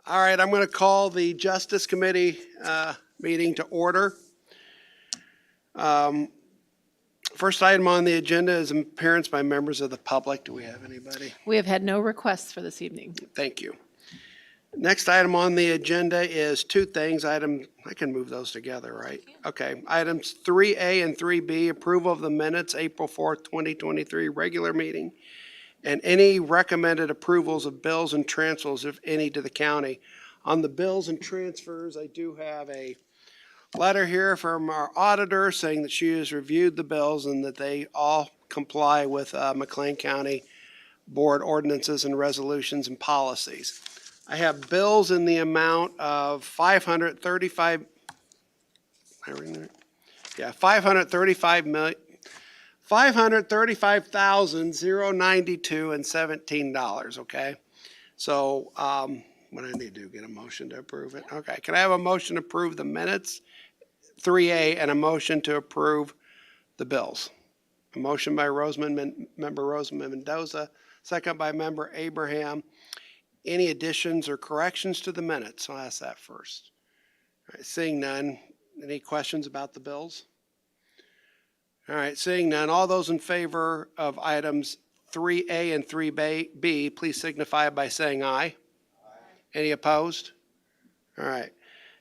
All right, I'm going to call the Justice Committee meeting to order. First item on the agenda is appearance by members of the public. Do we have anybody? We have had no requests for this evening. Thank you. Next item on the agenda is two things. I can move those together, right? Okay. Items 3A and 3B, approval of the minutes, April 4th, 2023, regular meeting, and any recommended approvals of bills and transfers, if any, to the county. On the bills and transfers, I do have a letter here from our auditor saying that she has reviewed the bills and that they all comply with McLean County Board ordinances and resolutions and policies. I have bills in the amount of $535,092.17, okay? So, what do I need to do, get a motion to approve it? Okay, can I have a motion to approve the minutes, 3A, and a motion to approve the bills? A motion by Member Roseman Mendoza, second by Member Abraham. Any additions or corrections to the minutes? I'll ask that first. All right, seeing none, any questions about the bills? All right, seeing none, all those in favor of items 3A and 3B, please signify by saying aye. Any opposed? All right.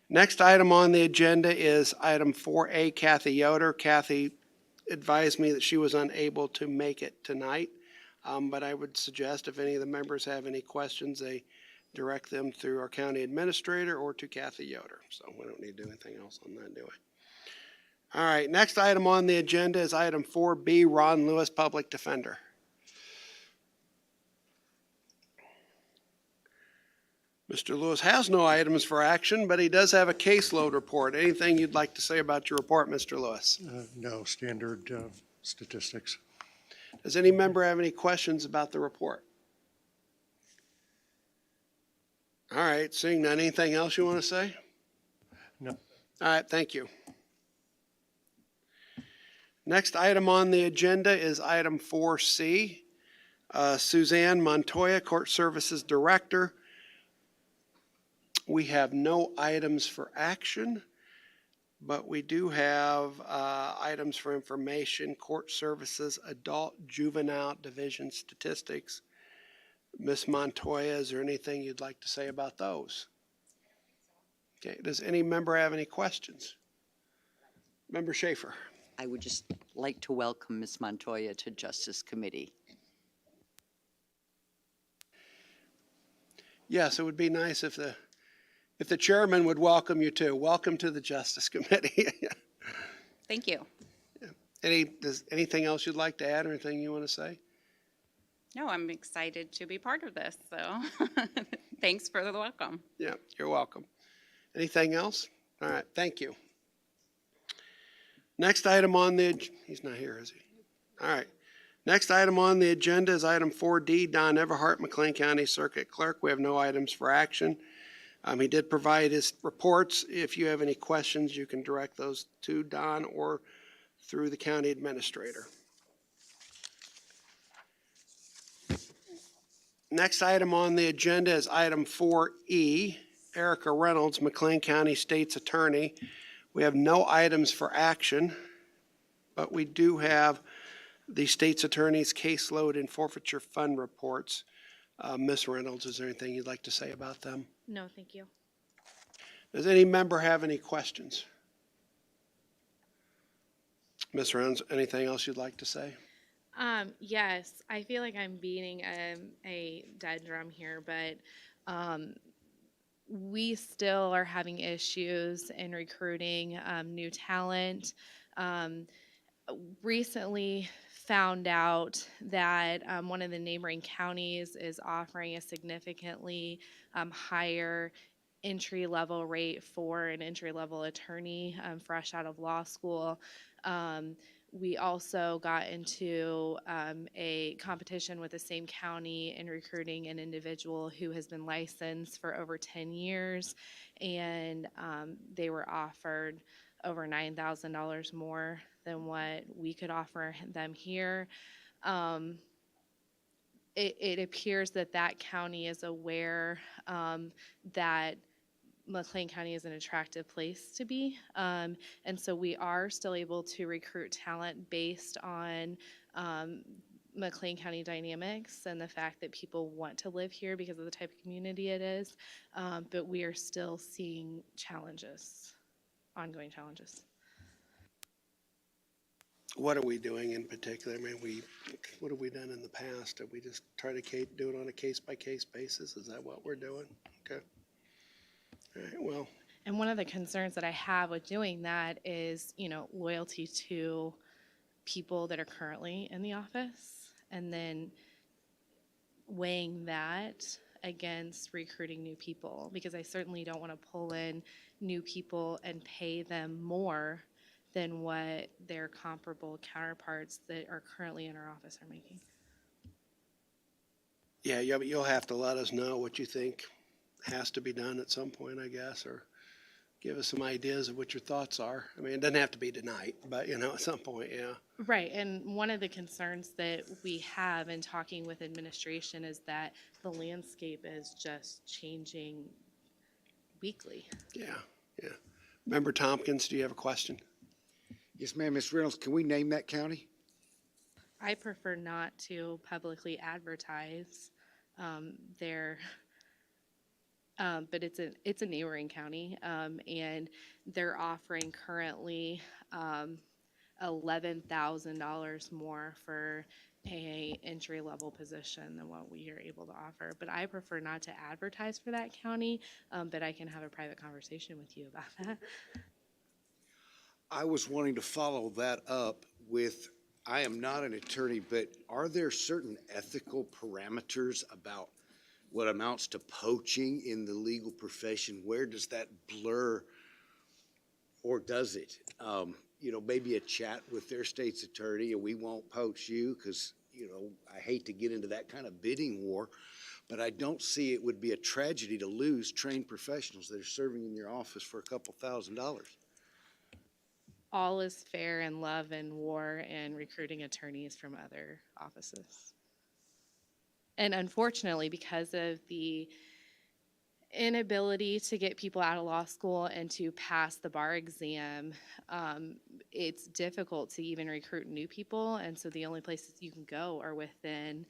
Next item on the agenda is item 4A, Kathy Yoder. Kathy advised me that she was unable to make it tonight, but I would suggest if any of the members have any questions, they direct them through our county administrator or to Kathy Yoder. So we don't need to do anything else on that, do we? All right, next item on the agenda is item 4B, Ron Lewis, Public Defender. Mr. Lewis has no items for action, but he does have a caseload report. Anything you'd like to say about your report, Mr. Lewis? No, standard statistics. Does any member have any questions about the report? All right, seeing none, anything else you want to say? No. All right, thank you. Next item on the agenda is item 4C. Suzanne Montoya, Court Services Director. We have no items for action, but we do have items for information, Court Services, Adult Juvenile Division Statistics. Ms. Montoya, is there anything you'd like to say about those? Okay, does any member have any questions? Member Schaefer. I would just like to welcome Ms. Montoya to Justice Committee. Yes, it would be nice if the chairman would welcome you too. Welcome to the Justice Committee. Thank you. Anything else you'd like to add or anything you want to say? No, I'm excited to be part of this, so thanks for the welcome. Yeah, you're welcome. Anything else? All right, thank you. Next item on he's not here, is he? All right. Next item on the agenda is item 4D, Don Everhart, McLean County Circuit Clerk. We have no items for action. He did provide his reports. If you have any questions, you can direct those to Don or through the county administrator. Next item on the agenda is item 4E, Erica Reynolds, McLean County State's Attorney. We have no items for action, but we do have the state's attorney's caseload and forfeiture fund reports. Ms. Reynolds, is there anything you'd like to say about them? No, thank you. Does any member have any questions? Ms. Reynolds, anything else you'd like to say? Yes, I feel like I'm beating a dead drum here, but we still are having issues in recruiting new talent. Recently found out that one of the neighboring counties is offering a significantly higher entry-level rate for an entry-level attorney fresh out of law school. We also got into a competition with the same county in recruiting an individual who has been licensed for over 10 years, and they were offered over $9,000 more than what we could offer them here. it appears that that county is aware that McLean County is an attractive place to be. And so we are still able to recruit talent based on McLean County dynamics and the fact that people want to live here because of the type of community it is. But we are still seeing challenges, ongoing challenges. What are we doing in particular? I mean, what have we done in the past? Have we just try to do it on a case-by-case basis? Is that what we're doing? Okay. All right, well, And one of the concerns that I have with doing that is, loyalty to people that are currently in the office and then weighing that against recruiting new people, because I certainly don't want to pull in new people and pay them more than what their comparable counterparts that are currently in our office are making. yeah, you'll have to let us know what you think has to be done at some point, I guess, or give us some ideas of what your thoughts are. I mean, it doesn't have to be tonight, but, at some point, yeah. Right, and one of the concerns that we have in talking with administration is that the landscape is just changing weekly. Yeah, yeah. Member Tompkins, do you have a question? Yes, ma'am. Ms. Reynolds, can we name that county? I prefer not to publicly advertise their, but it's a neighboring county, and they're offering currently $11,000 more for a entry-level position than what we are able to offer. But I prefer not to advertise for that county, but I can have a private conversation with you about that. I was wanting to follow that up with, I am not an attorney, but are there certain ethical parameters about what amounts to poaching in the legal profession? Where does that blur, or does it? Maybe a chat with their state's attorney, and we won't poach you because, I hate to get into that kind of bidding war, but I don't see it would be a tragedy to lose trained professionals that are serving in your office for a couple $1,000s. All is fair in love and war and recruiting attorneys from other offices. And unfortunately, because of the inability to get people out of law school and to pass the bar exam, it's difficult to even recruit new people. And so the only places you can go are within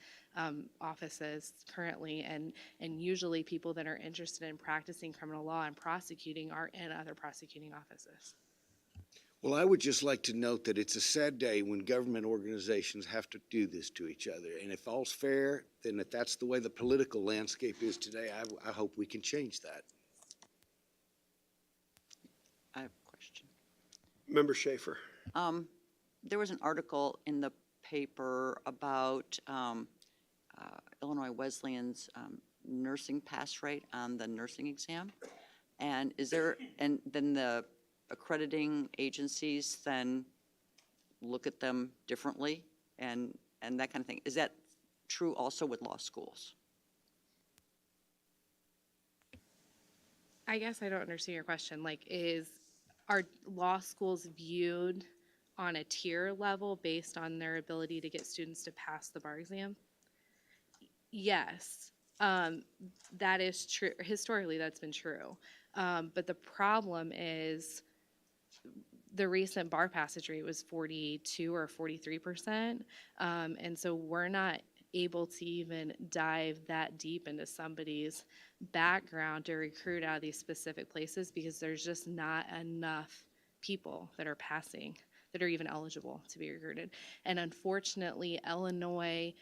offices currently. And usually people that are interested in practicing criminal law and prosecuting are in other prosecuting offices. Well, I would just like to note that it's a sad day when government organizations have to do this to each other. And if all's fair, then if that's the way the political landscape is today, I hope we can change that. I have a question. Member Schaefer. There was an article in the paper about Illinois Wesleyan's nursing pass rate on the nursing exam. And then the accrediting agencies then look at them differently and that kind of thing. Is that true also with law schools? I guess I don't understand your question. Are law schools viewed on a tier level based on their ability to get students to pass the bar exam? Yes, that is true. Historically, that's been true. But the problem is the recent bar passage rate was 42 or 43%. And so we're not able to even dive that deep into somebody's background to recruit out of these specific places because there's just not enough people that are passing that are even eligible to be recruited. And unfortunately, Illinois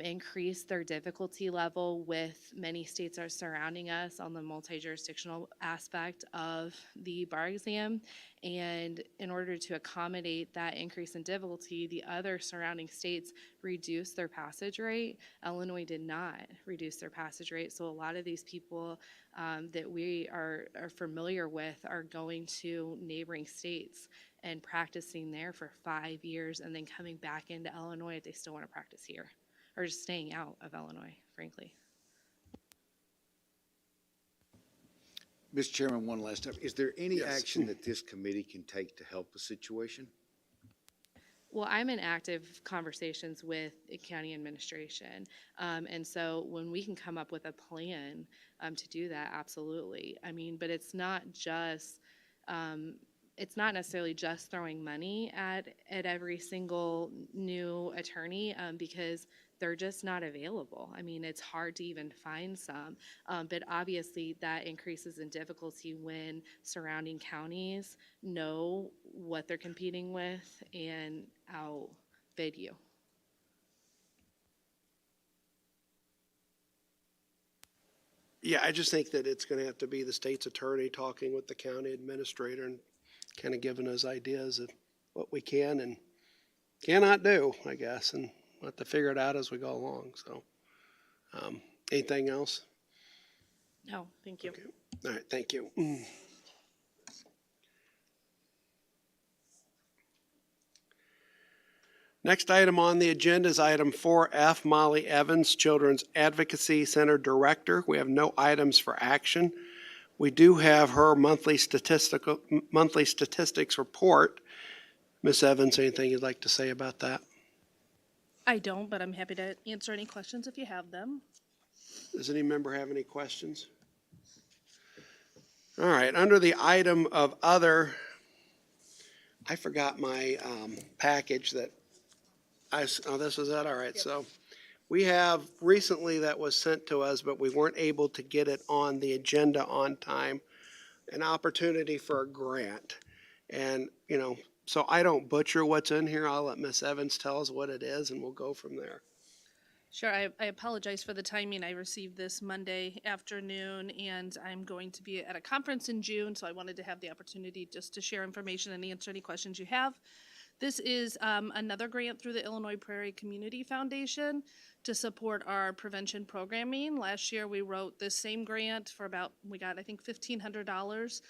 increased their difficulty level with many states are surrounding us on the multi-jurisdictional aspect of the bar exam. And in order to accommodate that increase in difficulty, the other surrounding states reduced their passage rate. Illinois did not reduce their passage rate. So a lot of these people that we are familiar with are going to neighboring states and practicing there for 5 years and then coming back into Illinois if they still want to practice here, or just staying out of Illinois, frankly. Mr. Chairman, one last time. Is there any Yes. action that this committee can take to help the situation? Well, I'm in active conversations with the county administration. And so when we can come up with a plan to do that, absolutely. I mean, but it's not necessarily just throwing money at every single new attorney because they're just not available. I mean, it's hard to even find some, but obviously that increases in difficulty when surrounding counties know what they're competing with and outbid you. Yeah, I just think that it's gonna have to be the state's attorney talking with the county administrator and kind of giving us ideas of what we can and cannot do, I guess, and we'll have to figure it out as we go along, so. Anything else? No, thank you. Okay. All right, thank you. Next item on the agenda is item 4F, Molly Evans, Children's Advocacy Center Director. We have no items for action. We do have her monthly statistics report. Ms. Evans, anything you'd like to say about that? I don't, but I'm happy to answer any questions if you have them. Does any member have any questions? All right, under the item of other, I forgot my package that oh, this is it, all right, so we have recently that was sent to us, but we weren't able to get it on the agenda on time, an opportunity for a grant. And, you know, so I don't butcher what's in here, I'll let Ms. Evans tell us what it is and we'll go from there. Sure, I apologize for the timing. I received this Monday afternoon, and I'm going to be at a conference in June, so I wanted to have the opportunity just to share information and answer any questions you have. This is another grant through the Illinois Prairie Community Foundation to support our prevention programming. Last year, we wrote this same grant for we got, I think, $1,500.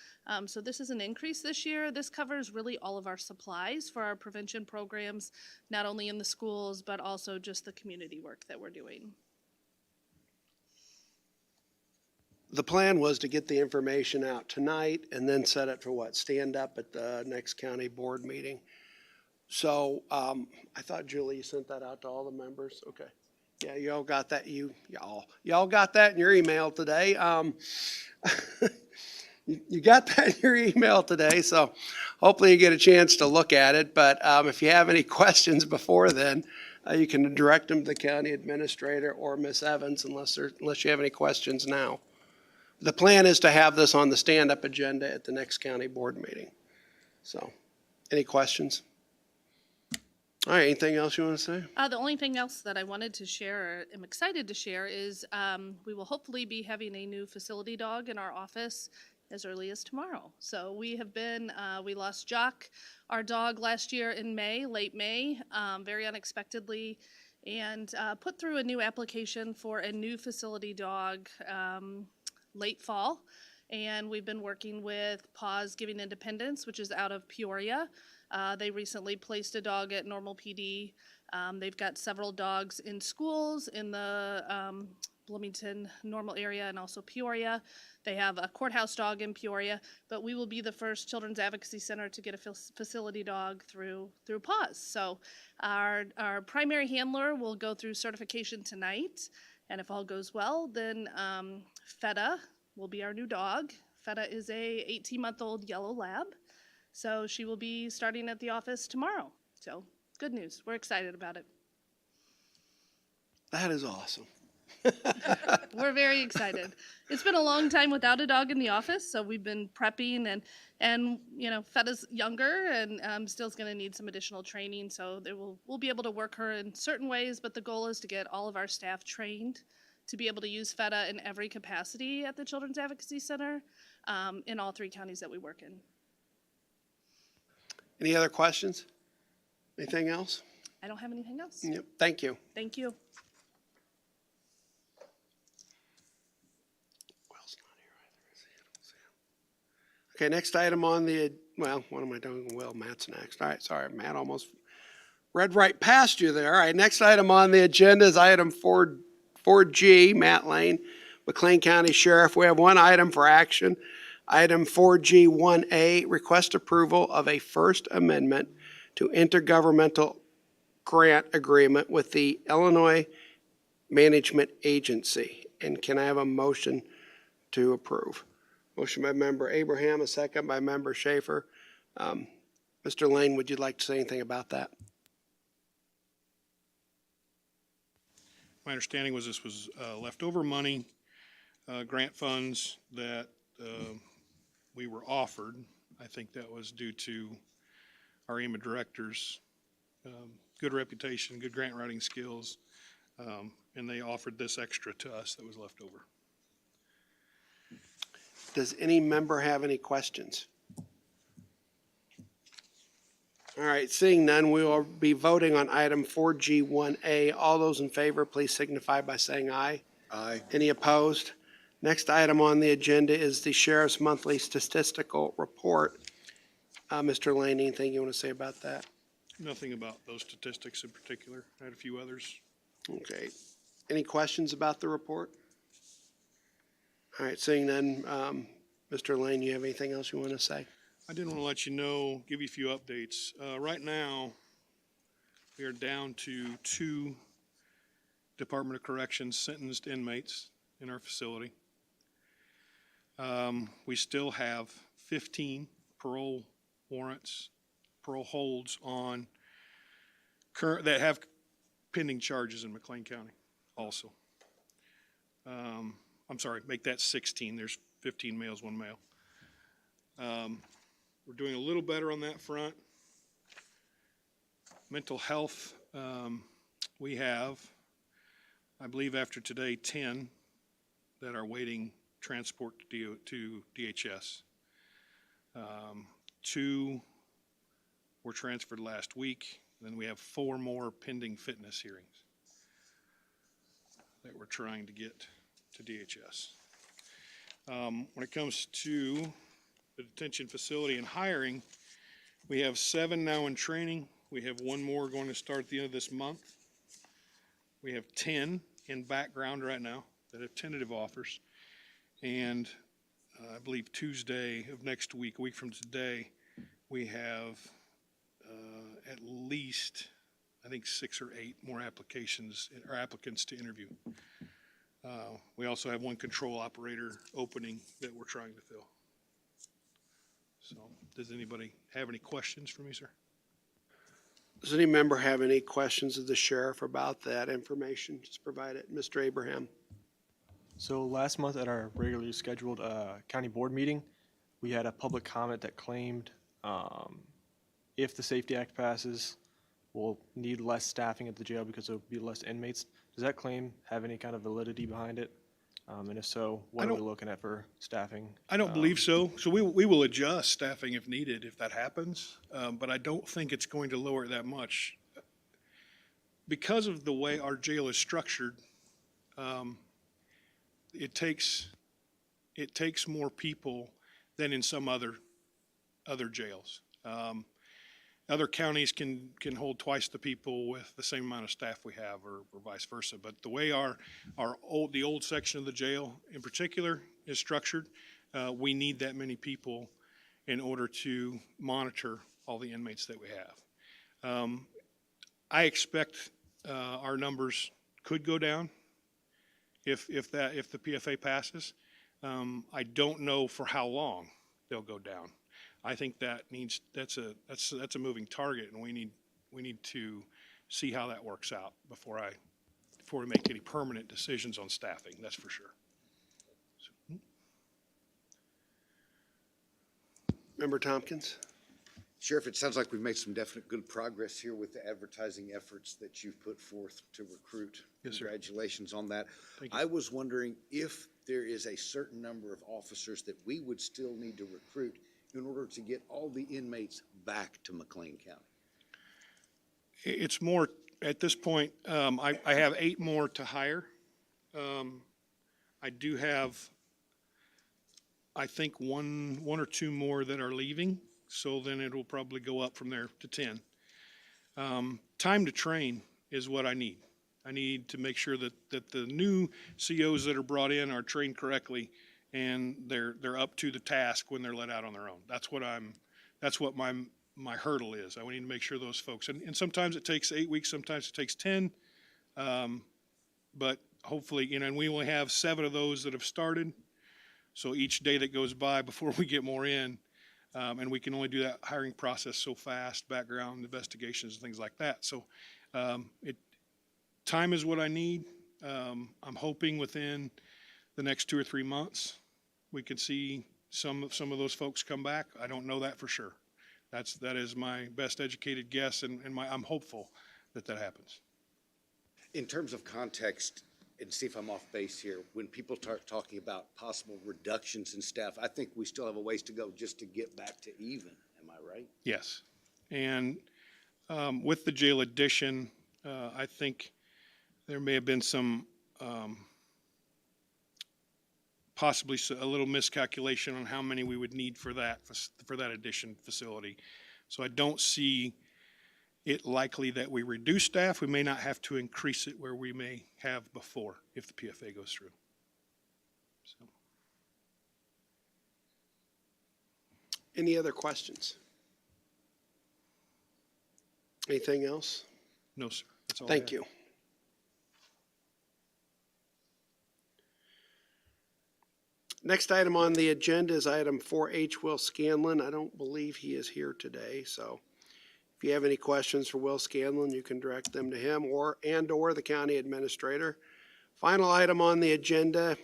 So this is an increase this year. This covers really all of our supplies for our prevention programs, not only in the schools, but also just the community work that we're doing. The plan was to get the information out tonight and then set it for what, stand up at the next county board meeting. So, I thought Julie, you sent that out to all the members, okay. Yeah, y'all got that, y'all got that in your email today. You got that in your email today, so hopefully you get a chance to look at it. But if you have any questions before then, you can direct them to the county administrator or Ms. Evans unless you have any questions now. The plan is to have this on the stand-up agenda at the next county board meeting. So, any questions? All right, anything else you want to say? The only thing else that I wanted to share, or am excited to share, is we will hopefully be having a new facility dog in our office as early as tomorrow. So we lost Jock, our dog, last year in May, late May, very unexpectedly, and put through a new application for a new facility dog late fall. And we've been working with Paws Giving Independence, which is out of Peoria. They recently placed a dog at Normal PD. They've got several dogs in schools in the Bloomington Normal area and also Peoria. They have a courthouse dog in Peoria, but we will be the first Children's Advocacy Center to get a facility dog through Paws. So our primary handler will go through certification tonight, and if all goes well, then Feta will be our new dog. Feta is a 18-month-old yellow lab. So she will be starting at the office tomorrow. So good news. We're excited about it. That is awesome. We're very excited. It's been a long time without a dog in the office, so we've been prepping and you know, Feta's younger and still is going to need some additional training. So we'll be able to work her in certain ways, but the goal is to get all of our staff trained to be able to use Feta in every capacity at the Children's Advocacy Center in all 3 counties that we work in. Any other questions? Anything else? I don't have anything else. Yep, thank you. Thank you. Will's not here either, is he? I don't see him. Okay, next item on the, well, what am I doing? Will, Matt's next. All right, sorry, Matt almost read right past you there. All right, next item on the agenda is item 4G, Matt Lane, McLean County Sheriff. We have one item for action. Item 4G1A, request approval of a First Amendment to intergovernmental grant agreement with the Illinois Management Agency. And can I have a motion to approve? Motion by member Abraham, a second by member Schaefer. Mr. Lane, would you like to say anything about that? My understanding was this was leftover money, grant funds that we were offered. I think that was due to our EMA director's good reputation, good grant writing skills, and they offered this extra to us that was left over. Does any member have any questions? All right, seeing none, we will be voting on item 4G1A. All those in favor, please signify by saying aye. Aye. Any opposed? Next item on the agenda is the Sheriff's Monthly Statistical Report. Mr. Lane, anything you want to say about that? Nothing about those statistics in particular. I had a few others. Okay. Any questions about the report? All right, seeing none, Mr. Lane, you have anything else you want to say? I did want to let you know, give you a few updates. Right now, we are down to 2 Department of Corrections sentenced inmates in our facility. We still have 15 parole warrants, parole holds on current that have pending charges in McLean County also. I'm sorry, make that 16. There's 15 males, 1 male. We're doing a little better on that front. Mental health, we have, I believe after today, 10 that are waiting transport to DHS. 2 were transferred last week. Then we have 4 more pending fitness hearings that we're trying to get to DHS. When it comes to the detention facility and hiring, we have 7 now in training. We have 1 more going to start at the end of this month. We have 10 in background right now that have tentative offers. And I believe Tuesday of next week, a week from today, we have at least, I think 6 or 8 more applications or applicants to interview. We also have 1 control operator opening that we're trying to fill. So, does anybody have any questions for me, sir? Does any member have any questions of the sheriff about that information? Just provide it. Mr. Abraham. So last month at our regularly scheduled county board meeting, we had a public comment that claimed if the SAFETY Act passes, we'll need less staffing at the jail because there'll be less inmates. Does that claim have any kind of validity behind it? And if so, what are we looking at for staffing? I don't believe so. So we will adjust staffing if needed, if that happens. But I don't think it's going to lower it that much. Because of the way our jail is structured, it takes more people than in some other jails. Other counties can hold twice the people with the same amount of staff we have, or vice versa. But the way the old section of the jail in particular is structured, we need that many people in order to monitor all the inmates that we have. I expect our numbers could go down if the PFA passes. I don't know for how long they'll go down. I think that's a moving target, and we need to see how that works out before we make any permanent decisions on staffing. That's for sure. Member Tompkins. Sheriff, it sounds like we've made some definite good progress here with the advertising efforts that you've put forth to recruit. Yes, sir. Congratulations on that. Thank you. I was wondering if there is a certain number of officers that we would still need to recruit in order to get all the inmates back to McLean County. It's more, at this point, I have 8 more to hire. I do have, I think, one or 2 more that are leaving, so then it'll probably go up from there to 10. Time to train is what I need. I need to make sure that the new COs that are brought in are trained correctly and they're up to the task when they're let out on their own. That's what my hurdle is. I need to make sure those folks, and sometimes it takes 8 weeks, sometimes it takes 10. But hopefully, you know, and we only have 7 of those that have started. So each day that goes by before we get more in, and we can only do that hiring process so fast, background investigations and things like that. So time is what I need. I'm hoping within the next 2 or 3 months, we can see some of those folks come back. I don't know that for sure. That is my best educated guess, and I'm hopeful that happens. In terms of context, and see if I'm off base here, when people start talking about possible reductions in staff, I think we still have a ways to go just to get back to even. Am I right? Yes. And with the jail addition, I think there may have been some possibly a little miscalculation on how many we would need for that addition facility. So I don't see it likely that we reduce staff. We may not have to increase it where we may have before if the PFA goes through. So. Any other questions? Anything else? No, sir. That's all I Thank have. you. Next item on the agenda is item 4H, Will Scanlon. I don't believe he is here today, so if you have any questions for Will Scanlon, you can direct them to him or the county administrator. Final item on the agenda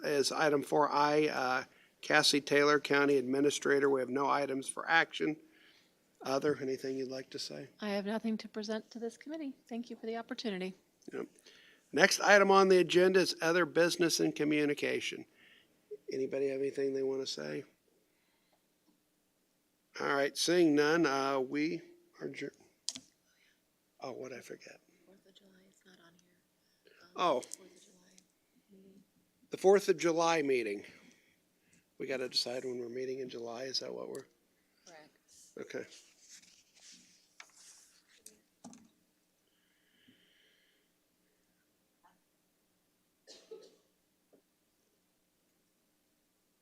is item 4I, Cassie Taylor, County Administrator. We have no items for action. Anything you'd like to say? I have nothing to present to this committee. Thank you for the opportunity. Yep. Next item on the agenda is other business and communication. Anybody have anything they want to say? All right, seeing none, we are adjourned. Oh, what'd I forget? 4th of July is not on here. Oh, 4th of July. the 4th of July meeting. We got to decide when we're meeting in July. Is that what we're? Correct. Okay.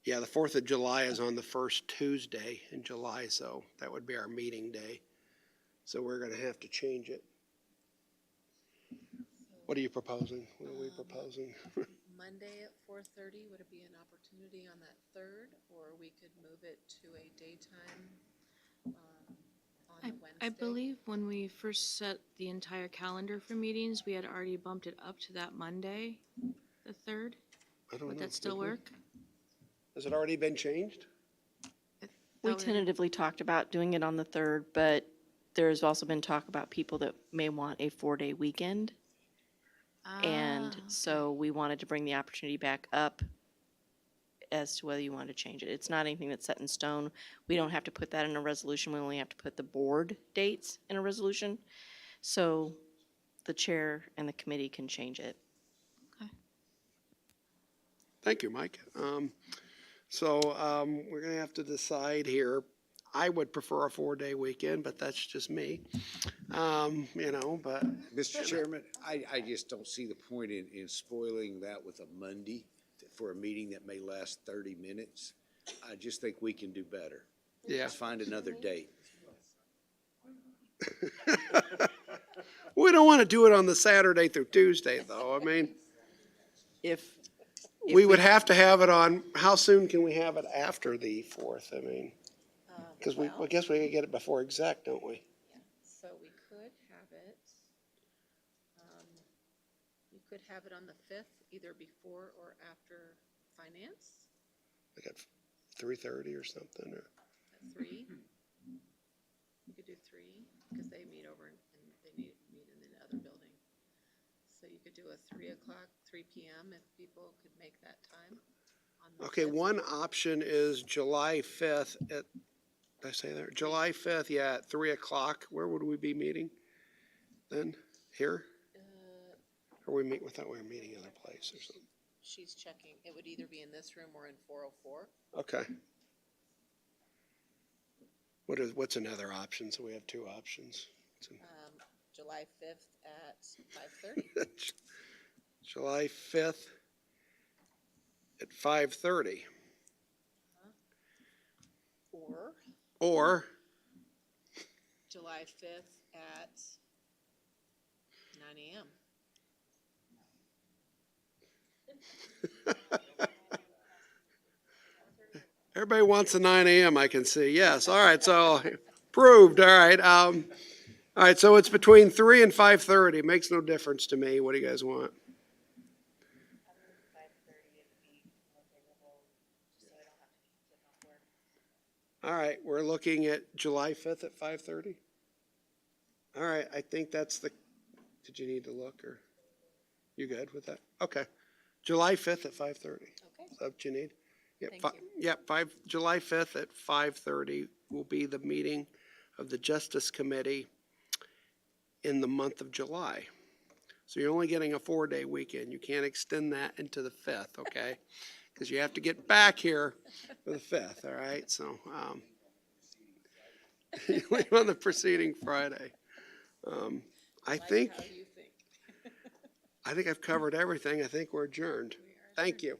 Yeah, the 4th of July is on the first Tuesday in July, so that would be our meeting day. So we're going to have to change it. What are you proposing? What are we proposing? Monday at 4:30, would it be an opportunity on that 3rd, or we could move it to a daytime on the Wednesday? I believe when we first set the entire calendar for meetings, we had already bumped it up to that Monday, the 3rd. I don't Would know. that still Did we? work? Has it already been changed? We That would- tentatively talked about doing it on the 3rd, but there's also been talk about people that may want a 4-day weekend. And Ah, so we wanted to bring the opportunity back up as to whether you want to change it. It's not anything that's set in stone. We don't have to put that in a resolution. We only have to put the board dates in a resolution. So the chair and the committee can change it. Thank you, Mike. We're going to have to decide here. I would prefer a 4-day weekend, but that's just me. But Mr. Chairman, I just don't see the point in spoiling that with a Monday for a meeting that may last 30 minutes. I just think we can do better. yeah, Let's find another date. we don't want to do it on the Saturday through Tuesday, though. I mean, If we would have to have it on, how soon can we have it after the 4th? I mean, because I guess we could get it before exec, don't we? So we could have it, you could have it on the 5th, either before or after finance Like at 3:30 or something, or, at 3. You could do 3, because they meet over and they meet in the other building. So you could do a 3 o'clock, 3 p.m. if people could make that time on the okay, 5th. one option is July 5th at, did I say that? July 5th, yeah, at 3 o'clock. Where would we be meeting then? Here? Or we meet, without, we're meeting other place or something? She's checking, it would either be in this room or in 404. Okay. What's another option? So we have 2 options. July 5th at 5:30. July 5th at 5:30. Or Or July 5th at 9 a.m. Everybody wants a 9 a.m., I can see. Yes, all right, so approved, all right. All right, so it's between 3 and 5:30. Makes no difference to me. What do you guys want? All right, we're looking at July 5th at 5:30? All right, I think that's the, did you need to look, or you good with that? Okay. July 5th at 5:30. Okay. Is that what you need? Yep, Thank you. Yep, July 5th at 5:30 will be the meeting of the Justice Committee in the month of July. So you're only getting a 4-day weekend. You can't extend that into the 5th, okay? Because you have to get back here for the 5th, all right? So, you leave on the preceding Friday. I think, How do you think? I think I've covered everything. I think we're adjourned. Thank you.